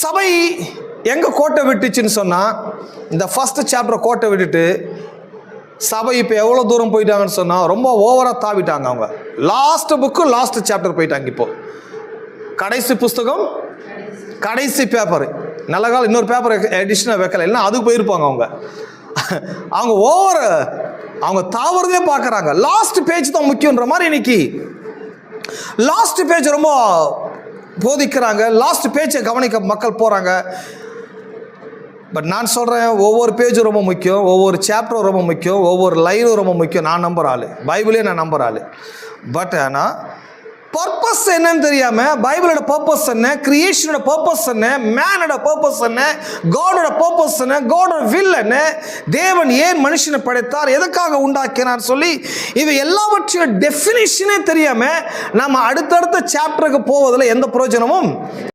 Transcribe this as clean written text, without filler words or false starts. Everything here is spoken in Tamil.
சபை எங்கே கோட்டை விட்டுச்சுன்னு சொன்னால், இந்த ஃபஸ்ட்டு சாப்டர் கோட்டை விட்டுட்டு சபை இப்போ எவ்வளோ தூரம் போயிட்டாங்கன்னு சொன்னால், ரொம்ப ஓவராக தாவிட்டாங்க. அவங்க லாஸ்ட் புக்கு லாஸ்ட் சாப்டர் போயிட்டாங்க. இப்போது கடைசி புஸ்தகம் கடைசி பேப்பர், நல்ல காலம் இன்னொரு பேப்பர் எடிஷனாக வைக்கல, இல்லைன்னா அதுக்கு போயிருப்பாங்க. அவங்க அவங்க தாவறதே பார்க்குறாங்க. லாஸ்ட் பேஜ் தான் முக்கியன்ற மாதிரி இன்னைக்கு லாஸ்ட் பேஜ் ரொம்ப போதிக்கிறாங்க. லாஸ்ட் பேஜை கவனிக்க மக்கள் போகிறாங்க. பட் நான் சொல்கிறேன், ஒவ்வொரு பேஜும் ரொம்ப முக்கியம், ஒவ்வொரு சாப்டரும் ரொம்ப முக்கியம், ஒவ்வொரு லைனும் ரொம்ப முக்கியம். நான் நம்புகிற ஆள், பைபிளே நான் நம்புகிற ஆள். பட் ஆனால் பர்பஸ் என்னன்னு தெரியாமல், பைபிளோட பர்பஸ் என்ன, கிரியேஷனோட பர்பஸ் என்ன, மேனோட பர்பஸ் என்ன, காடோட பர்பஸ் என்ன, காடோட வில் என்ன, தேவன் ஏன் மனுஷனை படைத்தார், எதுக்காக உண்டாக்கினார் சொல்லி இது எல்லாவற்றையும் டெஃபினிஷனே தெரியாமல் நம்ம அடுத்தடுத்த சாப்டருக்கு போவதில் எந்த பிரயோஜனமும்